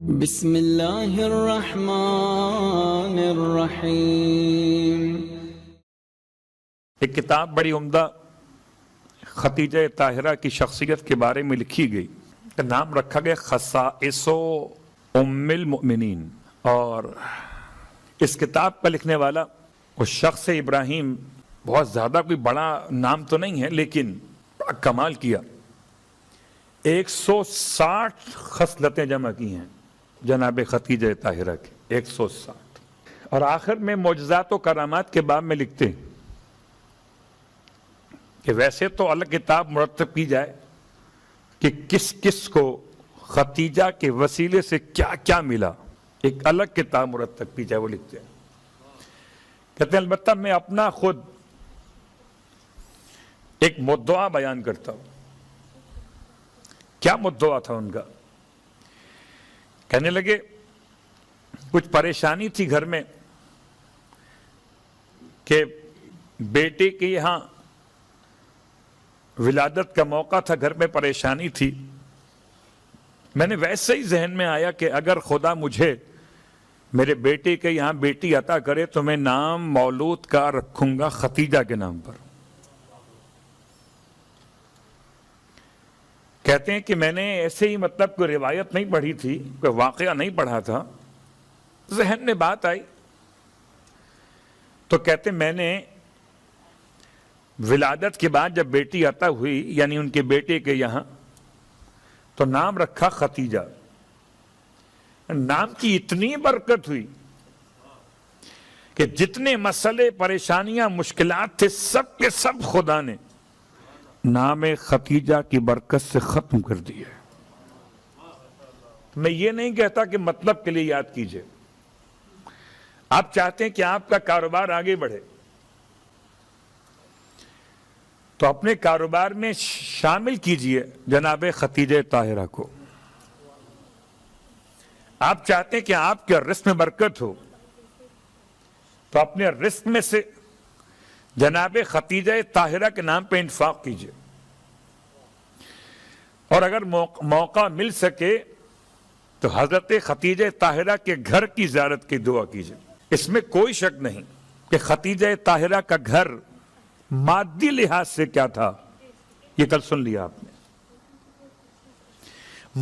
بسم اللہ الرحمن الرحیم۔ ایک کتاب بڑی عمدہ خدیجہ طاہرہ کی شخصیت کے بارے میں لکھی گئی، کا نام رکھا گیا خصائص ام المؤمنین، اور اس کتاب کا لکھنے والا وہ شخص ابراہیم، بہت زیادہ کوئی بڑا نام تو نہیں ہے لیکن بڑا کمال کیا، 160 خصلتیں جمع کی ہیں جناب خدیجہ طاہرہ کی، 160، اور آخر میں معجزات و کرامات کے باب میں لکھتے ہیں کہ ویسے تو الگ کتاب مرتب کی جائے کہ کس کس کو خدیجہ کے وسیلے سے کیا کیا ملا، ایک الگ کتاب مرتب کی جائے، وہ لکھتے ہیں، کہتے ہیں البتہ میں اپنا خود ایک مدعا بیان کرتا ہوں۔ کیا مدعا تھا ان کا؟ کہنے لگے کچھ پریشانی تھی گھر میں کہ بیٹے کے یہاں ولادت کا موقع تھا، گھر میں پریشانی تھی، میں نے ویسے ہی ذہن میں آیا کہ اگر خدا مجھے میرے بیٹے کے یہاں بیٹی عطا کرے تو میں نام مولود کا رکھوں گا خدیجہ کے نام پر۔ کہتے ہیں کہ میں نے ایسے ہی مطلب کوئی روایت نہیں پڑھی تھی، کوئی واقعہ نہیں پڑھا تھا، ذہن میں بات آئی تو کہتے میں نے ولادت کے بعد جب بیٹی عطا ہوئی یعنی ان کے بیٹے کے یہاں تو نام رکھا خدیجہ۔ نام کی اتنی برکت ہوئی کہ جتنے مسئلے پریشانیاں مشکلات تھے سب کے سب خدا نے نام خدیجہ کی برکت سے ختم کر دیا۔ میں یہ نہیں کہتا کہ مطلب کے لیے یاد کیجئے، آپ چاہتے ہیں کہ آپ کا کاروبار آگے بڑھے تو اپنے کاروبار میں شامل کیجئے جناب خدیجہ طاہرہ کو۔ آپ چاہتے ہیں کہ آپ کے رزق میں برکت ہو تو اپنے رزق میں سے جناب خدیجہ طاہرہ کے نام پہ انفاق کیجئے، اور اگر موقع مل سکے تو حضرت خدیجہ طاہرہ کے گھر کی زیارت کی دعا کیجئے۔ اس میں کوئی شک نہیں کہ خدیجہ طاہرہ کا گھر مادی لحاظ سے کیا تھا، یہ کل سن لیا آپ نے،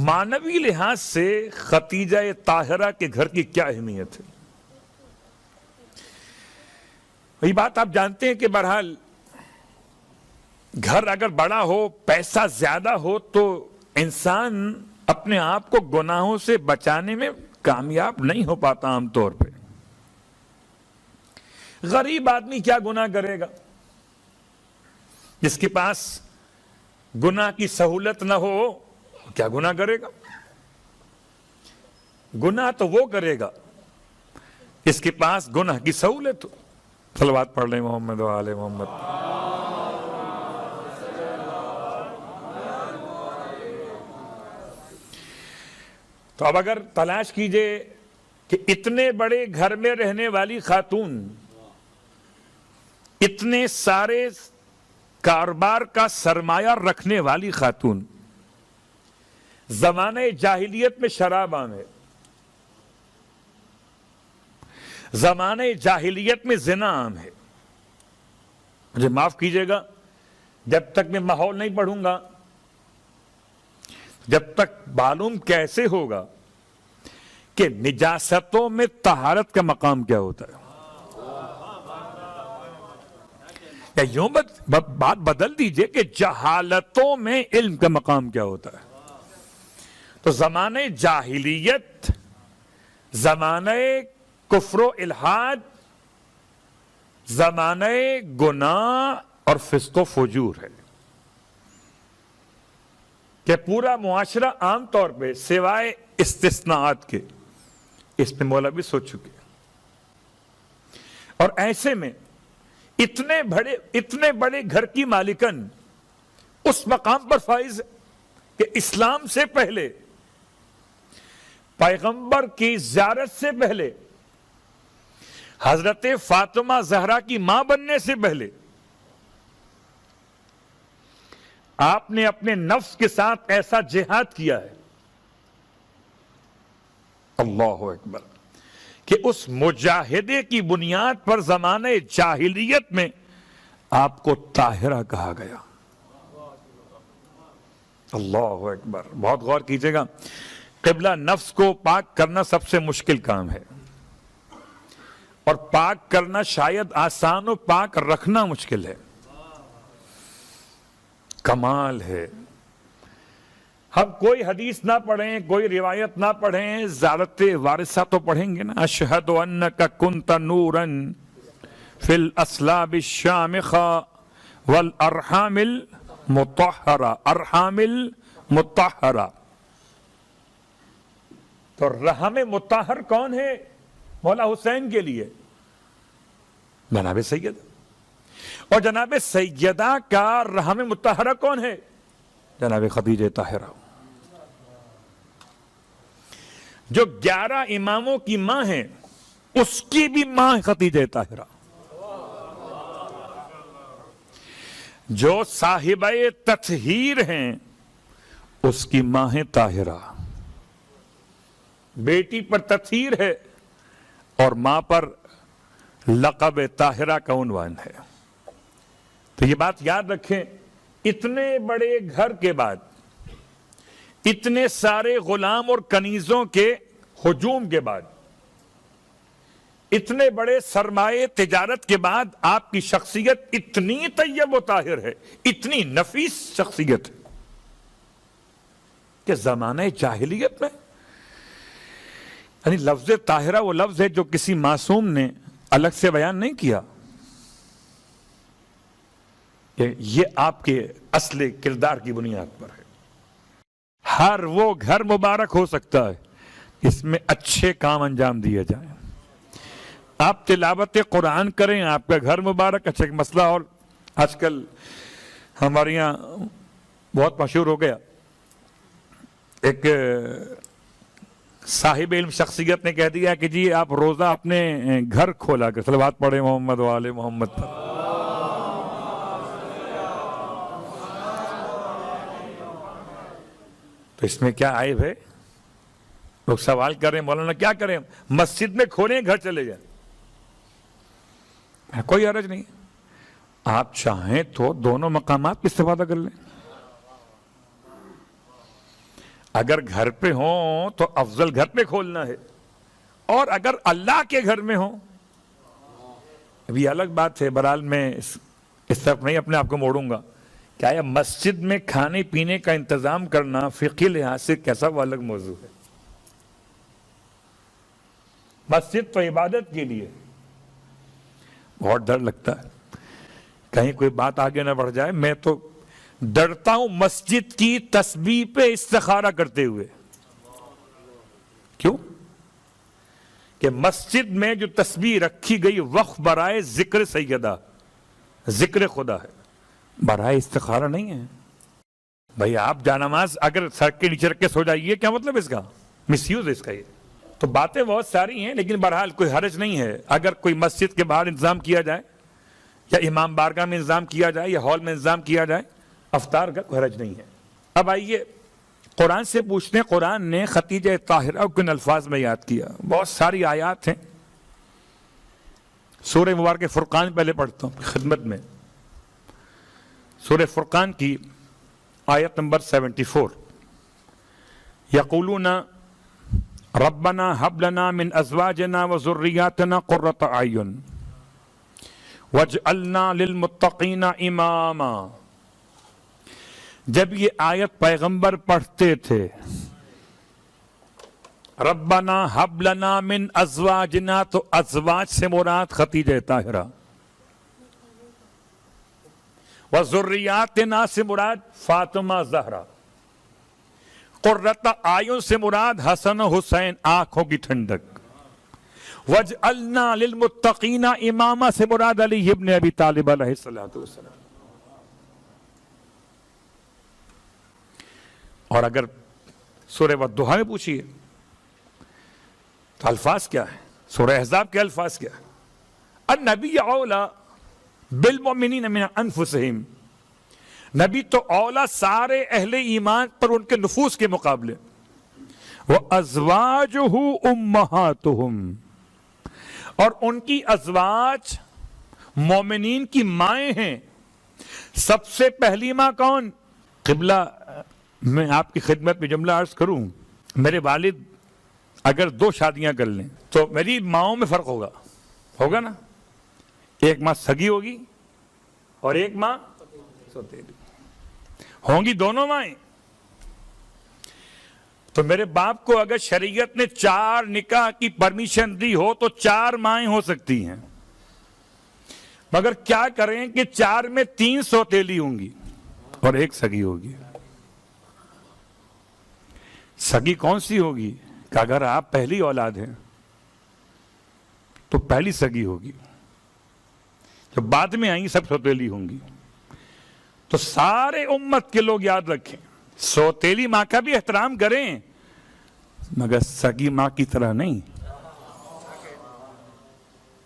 معنوی لحاظ سے خدیجہ طاہرہ کے گھر کی کیا اہمیت ہے۔ یہ بات آپ جانتے ہیں کہ بہرحال گھر اگر بڑا ہو، پیسہ زیادہ ہو تو انسان اپنے آپ کو گناہوں سے بچانے میں کامیاب نہیں ہو پاتا عام طور پہ۔ غریب آدمی کیا گناہ کرے گا؟ جس کے پاس گناہ کی سہولت نہ ہو کیا گناہ کرے گا؟ گناہ تو وہ کرے گا جس کے پاس گناہ کی سہولت ہو۔ صلوات پڑھ لیں محمد و آل محمد۔ تو اب اگر تلاش کیجئے کہ اتنے بڑے گھر میں رہنے والی خاتون، اتنے سارے کاروبار کا سرمایہ رکھنے والی خاتون، زمانہ جاہلیت میں شراب عام ہے، زمانہ جاہلیت میں زنا عام ہے۔ مجھے معاف کیجئے گا، جب تک میں ماحول نہیں پڑھوں گا، جب تک معلوم کیسے ہوگا کہ نجاستوں میں طہارت کا مقام کیا ہوتا ہے، یا یوں بات بدل دیجئے کہ جہالتوں میں علم کا مقام کیا ہوتا ہے۔ تو زمانہ جاہلیت، زمانہ کفر و الحاد، زمانہ گناہ اور فسق و فجور ہے کہ پورا معاشرہ عام طور پہ سوائے استثناءات کے اس پہ مولوی سوچ چکے، اور ایسے میں اتنے بڑے گھر کی مالکن اس مقام پر فائز ہے کہ اسلام سے پہلے، پیغمبر کی زیارت سے پہلے، حضرت فاطمہ زہرا کی ماں بننے سے پہلے آپ نے اپنے نفس کے ساتھ ایسا جہاد کیا ہے اللہ اکبر، کہ اس مجاہدے کی بنیاد پر زمانہ جاہلیت میں آپ کو طاہرہ کہا گیا۔ اللہ اکبر، بہت غور کیجئے گا، قبلہ نفس کو پاک کرنا سب سے مشکل کام ہے، اور پاک کرنا شاید آسان و پاک رکھنا مشکل ہے۔ کمال ہے، ہم کوئی حدیث نہ پڑھیں، کوئی روایت نہ پڑھیں، زیارت وارثہ تو پڑھیں گے نا، اشہد انک کنت نورا فی الاسلاب الشامخہ والارحام المطہرہ، ارحام المطہرہ۔ تو رحم مطہر کون ہے؟ مولا حسین کے لیے جناب سید، اور جناب سیدہ کا رحم مطہرہ کون ہے؟ جناب خدیجہ طاہرہ، جو 11 اماموں کی ماں ہیں اس کی بھی ماں خدیجہ طاہرہ، جو صاحبہ تطہیر ہیں اس کی ماں ہے طاہرہ۔ بیٹی پر تطہیر ہے اور ماں پر لقب طاہرہ کا عنوان ہے۔ تو یہ بات یاد رکھیں، اتنے بڑے گھر کے بعد، اتنے سارے غلام اور کنیزوں کے ہجوم کے بعد، اتنے بڑے سرمایہ تجارت کے بعد آپ کی شخصیت اتنی طیب و طاہر ہے، اتنی نفیس شخصیت ہے کہ زمانہ جاہلیت میں، یعنی لفظ طاہرہ وہ لفظ ہے جو کسی معصوم نے الگ سے بیان نہیں کیا، یہ آپ کے اصل کردار کی بنیاد پر ہے۔ ہر وہ گھر مبارک ہو سکتا ہے اس میں اچھے کام انجام دیے جائیں۔ آپ تلاوت قرآن کریں، آپ کا گھر مبارک۔ اچھا، ایک مسئلہ اور آج کل ہمارے یہاں بہت مشہور ہو گیا، ایک صاحب علم شخصیت نے کہہ دیا کہ جی آپ روزہ اپنے گھر کھولا کر صلوات پڑھیں محمد و آل محمد پر۔ تو اس میں کیا عیب ہے؟ لوگ سوال کر رہے ہیں مولانا کیا کریں، مسجد میں کھولیں گھر چلے جائیں، کوئی حرج نہیں، آپ چاہیں تو دونوں مقامات استفادہ کر لیں۔ اگر گھر پہ ہوں تو افضل گھر پہ کھولنا ہے، اور اگر اللہ کے گھر میں ہوں، ابھی الگ بات ہے، بہرحال میں اس طرف نہیں اپنے آپ کو موڑوں گا، کیا یہ مسجد میں کھانے پینے کا انتظام کرنا فقہی لحاظ سے کیسا وہ الگ موضوع ہے۔ مسجد تو عبادت کے لیے، بہت ڈر لگتا ہے کہیں کوئی بات آگے نہ بڑھ جائے، میں تو ڈرتا ہوں مسجد کی تسبیح پہ استخارہ کرتے ہوئے۔ کیوں؟ کہ مسجد میں جو تسبیح رکھی گئی وقف برائے ذکر سیدہ، ذکر خدا ہے، برائے استخارہ نہیں ہے۔ بھائی آپ جانماز اگر سر کے نیچے رکھ کے سو جائیے، کیا مطلب اس کا؟ مس یوز ہے اس کا۔ یہ تو باتیں بہت ساری ہیں، لیکن بہرحال کوئی حرج نہیں ہے اگر کوئی مسجد کے باہر انتظام کیا جائے، یا امام بارگاہ میں انتظام کیا جائے، یا ہال میں انتظام کیا جائے، افطار کا کوئی حرج نہیں ہے۔ اب آئیے قرآن سے پوچھتے ہیں، قرآن نے خدیجہ طاہرہ کو کن الفاظ میں یاد کیا؟ بہت ساری آیات ہیں، سورہ مبارک فرقان پہلے پڑھتا ہوں خدمت میں۔ سورہ فرقان کی آیت نمبر 74، یقولون ربنا ہب لنا من ازواجنا وذریاتنا قرۃ اعین واجعلنا للمتقین اماما۔ جب یہ آیت پیغمبر پڑھتے تھے، ربنا ہب لنا من ازواجنا، تو ازواج سے مراد خدیجہ طاہرہ، وذریاتنا سے مراد فاطمہ زہرا، قرۃ اعین سے مراد حسن و حسین آنکھوں کی ٹھنڈک، وجعلنا للمتقین اماما سے مراد علی ابن ابی طالب علیہ السلام۔ اور اگر سورہ والضحیٰ میں پوچھیے تو الفاظ کیا ہے؟ سورہ احزاب کے الفاظ کیا ہے؟ النبی اولا بالمؤمنین من انفسہم، نبی تو اولا سارے اہل ایمان پر ان کے نفوس کے مقابلے، وَأَزْوَاجُهُ أُمَّهَاتُهُمْ، اور ان کی ازواج مومنین کی مائیں ہیں۔ سب سے پہلی ماں کون؟ قبلہ، میں آپ کی خدمت میں جملہ عرض کروں، میرے والد اگر 2 شادیاں کر لیں تو میری ماؤں میں فرق ہوگا نا؟ ایک ماں سگی ہوگی اور ایک ماں سوتیلی ہوں گی، دونوں مائیں۔ تو میرے باپ کو اگر شریعت نے 4 نکاح کی پرمیشن دی ہو تو 4 مائیں ہو سکتی ہیں، مگر کیا کریں کہ 4 میں 3 سوتیلی ہوں گی اور ایک سگی ہوگی۔ سگی کون سی ہوگی؟ کہ اگر آپ پہلی اولاد ہیں تو پہلی سگی ہوگی، جو بعد میں آئیں سب سوتیلی ہوں گی۔ تو سارے امت کے لوگ یاد رکھیں، سوتیلی ماں کا بھی احترام کریں مگر سگی ماں کی طرح نہیں۔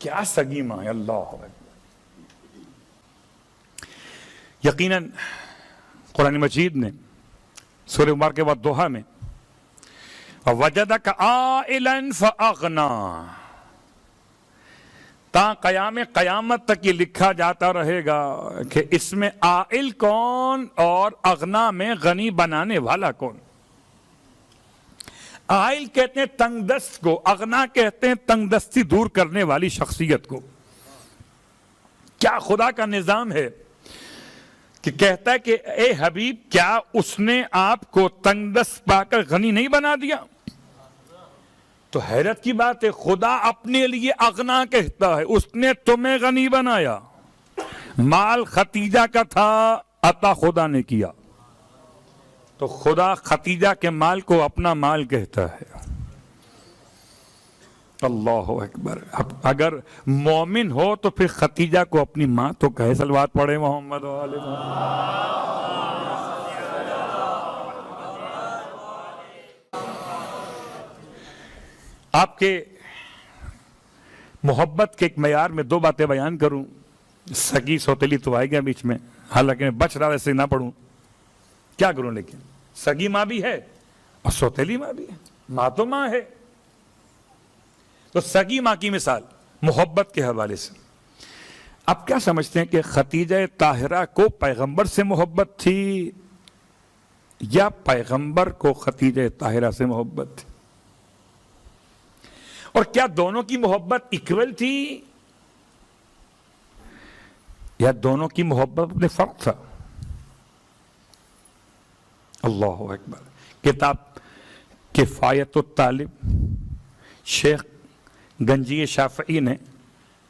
کیا سگی ماں ہے، اللہ اکبر! یقیناً قرآن مجید نے سورہ مبارکہ والضحیٰ میں وَوَجَدَكَ عَائِلًا فَأَغْنَا، تا قیامت تک یہ لکھا جاتا رہے گا کہ اس میں عائل کون اور اغنا میں غنی بنانے والا کون۔ عائل کہتے ہیں تنگ دست کو، اغنا کہتے ہیں تنگ دستی دور کرنے والی شخصیت کو۔ کیا خدا کا نظام ہے کہ کہتا ہے کہ اے حبیب، کیا اس نے آپ کو تنگ دست پا کر غنی نہیں بنا دیا؟ تو حیرت کی بات ہے، خدا اپنے لیے اغنا کہتا ہے، اس نے تمہیں غنی بنایا۔ مال ختیجہ کا تھا، عطا خدا نے کیا، تو خدا ختیجہ کے مال کو اپنا مال کہتا ہے۔ اللہ اکبر! اگر مومن ہو تو پھر ختیجہ کو اپنی ماں تو کہے، صلوات پڑھے محمد و آل محمد۔ آپ کے محبت کے ایک معیار میں 2 باتیں بیان کروں۔ سگی سوتیلی تو آئے گا بیچ میں، حالانکہ میں بچ رہا ویسے نہ پڑھوں، کیا کروں؟ لیکن سگی ماں بھی ہے اور سوتیلی ماں بھی ہے، ماں تو ماں ہے۔ تو سگی ماں کی مثال محبت کے حوالے سے آپ کیا سمجھتے ہیں کہ ختیجہ طاہرہ کو پیغمبر سے محبت تھی یا پیغمبر کو ختیجہ طاہرہ سے محبت تھی؟ اور کیا دونوں کی محبت ایکول تھی یا دونوں کی محبت میں فرق تھا؟ اللہ اکبر! کتاب کفایت الطالب، شیخ گنجی شافعی نے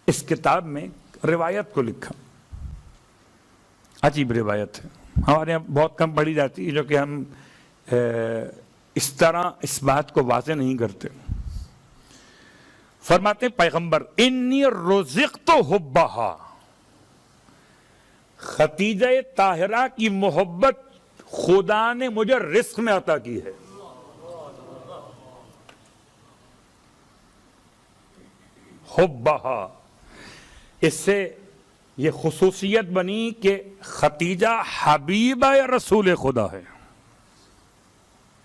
اس کتاب میں روایت کو لکھا، عجیب روایت ہے، ہمارے یہاں بہت کم پڑھی جاتی ہے، جو کہ ہم اس طرح اس بات کو واضح نہیں کرتے۔ فرماتے ہیں پیغمبر، انی رزقت حبہا، ختیجہ طاہرہ کی محبت خدا نے مجھے رزق میں عطا کی ہے۔ حبہا، اس سے یہ خصوصیت بنی کہ ختیجہ حبیبہ رسول خدا ہے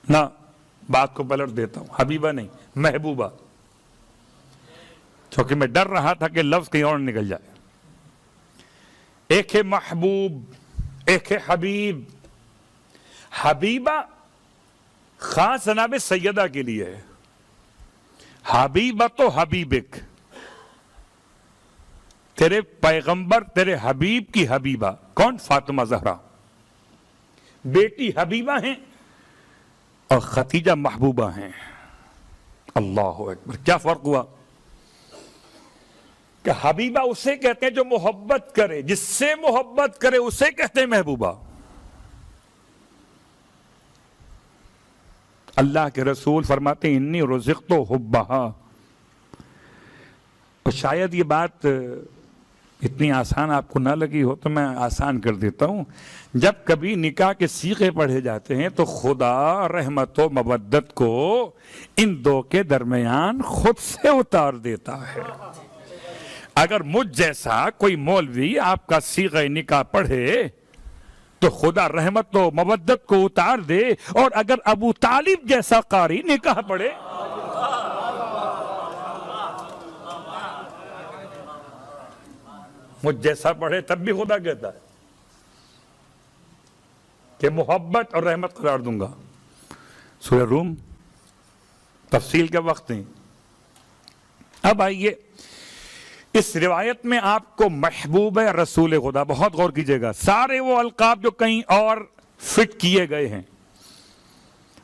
نا۔ بات کو پلٹ دیتا ہوں، حبیبہ نہیں، محبوبہ، کیونکہ میں ڈر رہا تھا کہ لفظ کہیں اور نکل جائے۔ ایک ہے محبوب، ایک ہے حبیب۔ حبیبہ خاص جناب سیدہ کے لیے ہے، حبیبہ تو حبیبک، تیرے پیغمبر تیرے حبیب کی حبیبہ کون؟ فاطمہ زہرا بیٹی حبیبہ ہیں اور ختیجہ محبوبہ ہیں۔ اللہ اکبر! کیا فرق ہوا کہ حبیبہ اسے کہتے ہیں جو محبت کرے، جس سے محبت کرے اسے کہتے ہیں محبوبہ۔ اللہ کے رسول فرماتے ہیں انی رزقت حبہا۔ اور شاید یہ بات اتنی آسان آپ کو نہ لگی ہو تو میں آسان کر دیتا ہوں۔ جب کبھی نکاح کے صیغے پڑھے جاتے ہیں تو خدا رحمت و مودت کو ان 2 کے درمیان خود سے اتار دیتا ہے۔ اگر مجھ جیسا کوئی مولوی آپ کا صیغہ نکاح پڑھے تو خدا رحمت و مودت کو اتار دے، اور اگر ابو طالب جیسا قاری نکاح پڑھے، مجھ جیسا پڑھے، تب بھی خدا کہتا ہے کہ محبت اور رحمت قرار دوں گا۔ سورہ روم، تفصیل کے وقت نہیں۔ اب آئیے اس روایت میں آپ کو محبوب رسول خدا، بہت غور کیجئے گا، سارے وہ القاب جو کہیں اور فٹ کیے گئے ہیں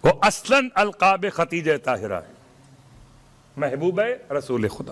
وہ اصلاً القاب ختیجہ طاہرہ ہے، محبوب رسول خدا۔